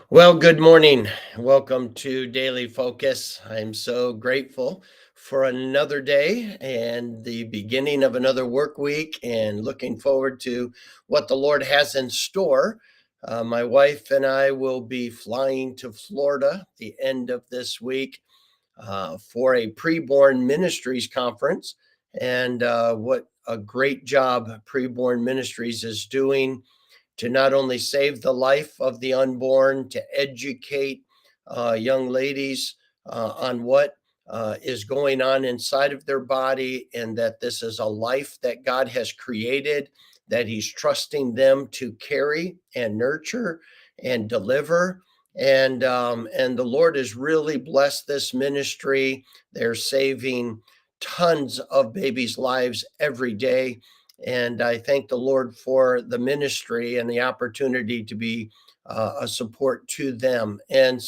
Well, good morning. Welcome to Daily Focus. I'm so grateful for another day and the beginning of another work week, and looking forward to what the Lord has in store. My wife and I will be flying to Florida the end of this week for a preborn ministries conference. And what a great job Preborn Ministries is doing to not only save the life of the unborn, to educate young ladies on what is going on inside of their body, and that this is a life that God has created, that He's trusting them to carry and nurture and deliver. And the Lord has really blessed this ministry. They're saving tons of babies' lives every day, and I thank the Lord for the ministry and the opportunity to be a support to them. And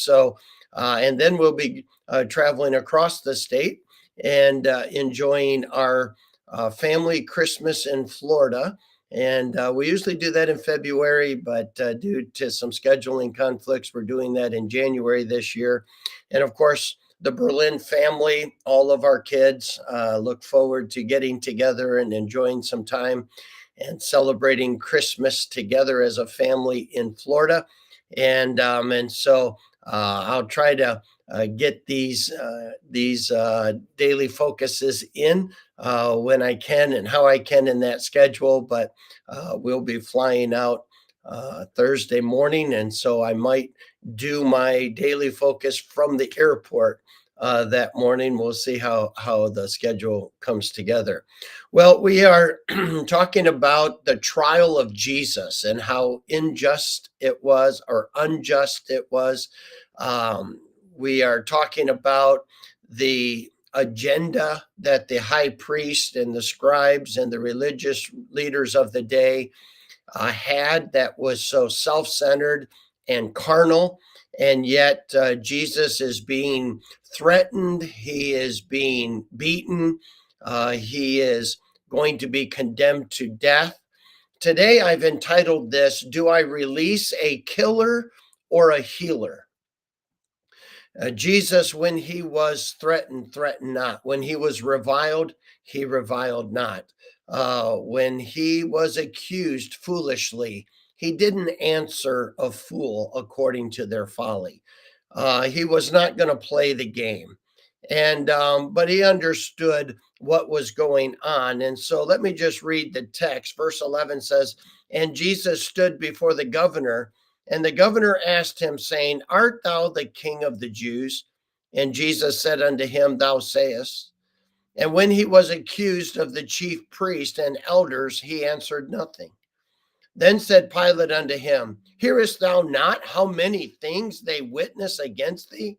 then we'll be traveling across the state and enjoying our family Christmas in Florida. And we usually do that in February, but due to some scheduling conflicts, we're doing that in January this year. And of course, the Berlin family, all of our kids, look forward to getting together and enjoying some time and celebrating Christmas together as a family in Florida. And so I'll try to get these daily focuses in when I can and how I can in that schedule. But we'll be flying out Thursday morning, and so I might do my daily focus from the airport that morning. We'll see how the schedule comes together. Well, we are talking about the trial of Jesus and how unjust it was or unjust it was. Um, we are talking about the agenda that the high priest and the scribes and the religious leaders of the day had, that was so self centered and carnal. And yet, Jesus is being threatened, he is being beaten, he is going to be condemned to death. Today, I've entitled this, Do I Release a Killer or a Healer? Jesus, when he was threatened, threatened not. When he was reviled, he reviled not. When he was accused foolishly, he didn't answer a fool according to their folly. He was not going to play the game. But he understood what was going on. And so let me just read the text. Verse 11 says, And Jesus stood before the governor, and the governor asked him, saying, Art thou the king of the Jews? And Jesus said unto him, Thou sayest. And when he was accused of the chief priest and elders, he answered nothing. Then said Pilate unto him, Hearest thou not how many things they witness against thee?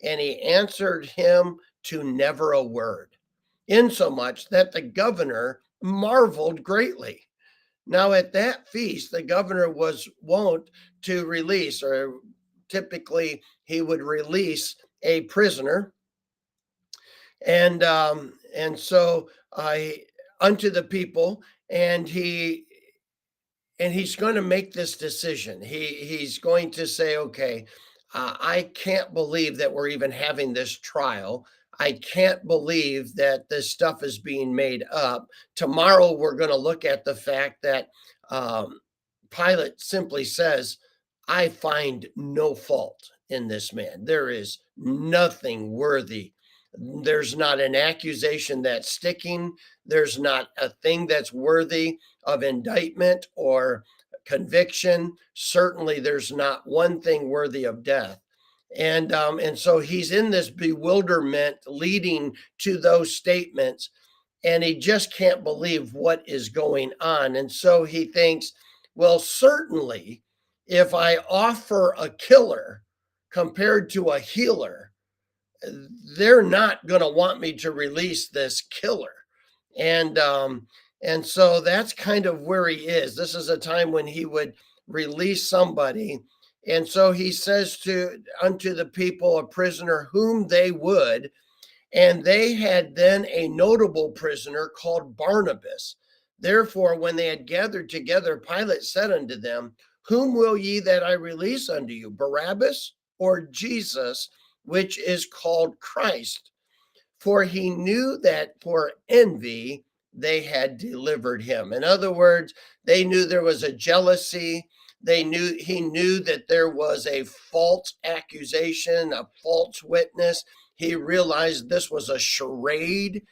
And he answered him to never a word, insomuch that the governor marveled greatly. Now, at that feast, the governor was wont to release, or typically he would release a prisoner, and so I unto the people, and he's going to make this decision. He's going to say, okay, I can't believe that we're even having this trial. I can't believe that this stuff is being made up. Tomorrow we're going to look at the fact that um, Pilate simply says, I find no fault in this man. There is nothing worthy. There's not an accusation that's sticking. There's not a thing that's worthy of indictment or conviction. Certainly, there's not one thing worthy of death. And so he's in this bewilderment leading to those statements, and he just can't believe what is going on. And so he thinks, well, certainly, if I offer a killer compared to a healer, they're not going to want me to release this killer. And um and so that's kind of where he is. This is a time when he would release somebody. And so he says to unto the people, a prisoner whom they would. And they had then a notable prisoner called Barnabas. Therefore, when they had gathered together, Pilate said unto them, Whom will ye that I release unto you, Barabbas or Jesus, which is called Christ? For he knew that for envy they had delivered him. In other words, they knew there was a jealousy. He knew that there was a false accusation, a false witness. He realized this was a charade.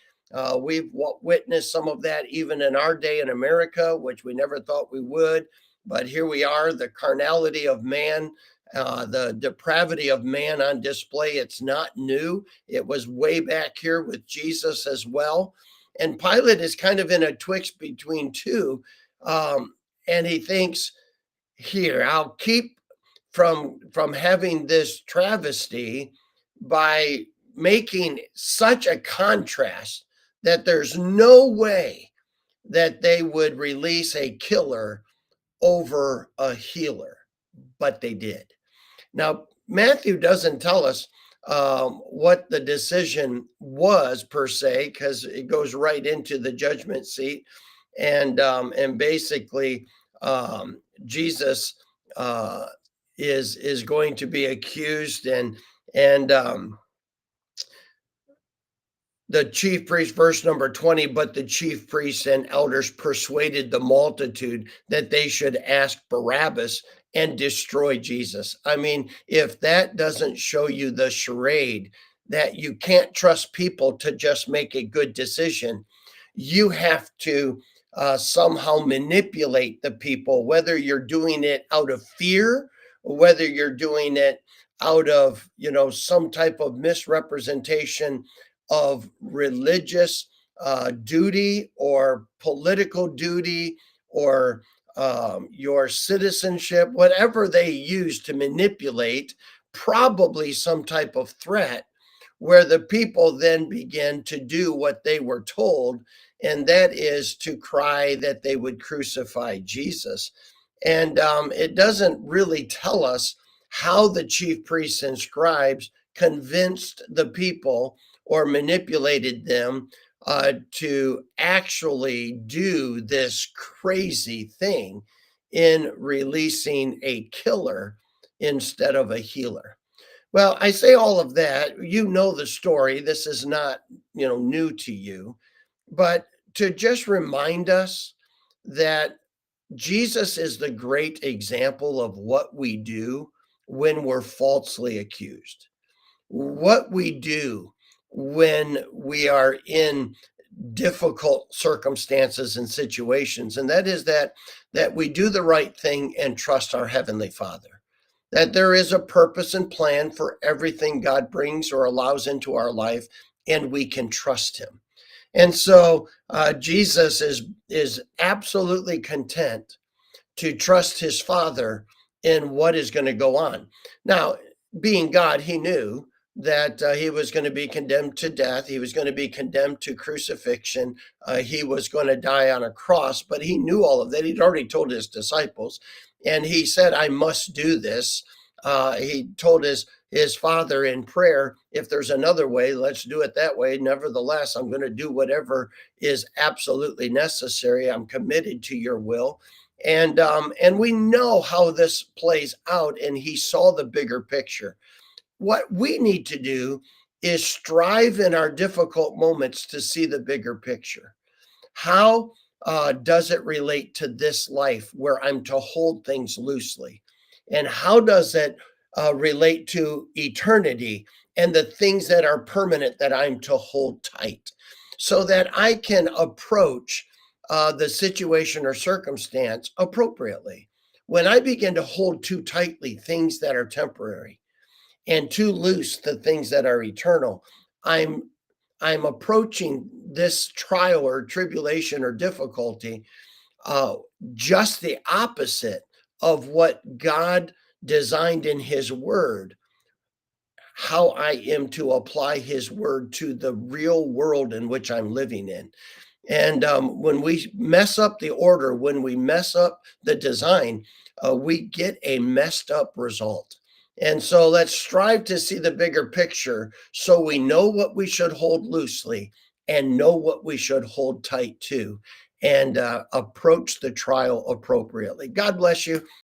We've witnessed some of that even in our day in America, which we never thought we would. But here we are, the carnality of man, the depravity of man on display. It's not new. It was way back here with Jesus as well. And Pilate is kind of in a twixt between two. Um, and he thinks, here, I'll keep from having this travesty by making such a contrast that there's no way that they would release a killer over a healer, but they did. Now, Matthew doesn't tell us what the decision was per se, because it goes right into the judgment seat, and basically Jesus uh, is going to be accused, and the chief priest, verse number 20, but the chief priests and elders persuaded the multitude that they should ask Barabbas and destroy Jesus. I mean, if that doesn't show you the charade that you can't trust people to just make a good decision, you have to somehow manipulate the people, whether you're doing it out of fear, or whether you're doing it out of, some type of misrepresentation of religious duty or political duty or your citizenship, whatever they use to manipulate, probably some type of threat, where the people then begin to do what they were told, and that is to cry that they would crucify Jesus. And it doesn't really tell us how the chief priests and scribes convinced the people or manipulated them to actually do this crazy thing in releasing a killer instead of a healer. Well, I say all of that. You know the story. This is not, new to you, but to just remind us that Jesus is the great example of what we do when we're falsely accused, what we do when we are in difficult circumstances and situations, and that is that we do the right thing and trust our heavenly Father, that there is a purpose and plan for everything God brings or allows into our life, and we can trust him. And so Jesus is absolutely content to trust his Father in what is going to go on. Now, being God, he knew that he was going to be condemned to death. He was going to be condemned to crucifixion. He was going to die on a cross, but he knew all of that. He'd already told his disciples, and he said, I must do this. He told his Father in prayer, if there's another way, let's do it that way. Nevertheless, I'm going to do whatever is absolutely necessary. I'm committed to your will. And we know how this plays out, and he saw the bigger picture. What we need to do is strive in our difficult moments to see the bigger picture. How does it relate to this life where I'm to hold things loosely? And how does it relate to eternity and the things that are permanent that I'm to hold tight, so that I can approach the situation or circumstance appropriately? When I begin to hold too tightly things that are temporary and too loose the things that are eternal, I'm I'm approaching this trial or tribulation or difficulty uh, just the opposite of what God designed in his word, how I am to apply his word to the real world in which I'm living in. And when we mess up the order, when we mess up the design, we get a messed up result. And so let's strive to see the bigger picture so we know what we should hold loosely and know what we should hold tight to. and approach the trial appropriately. God bless you.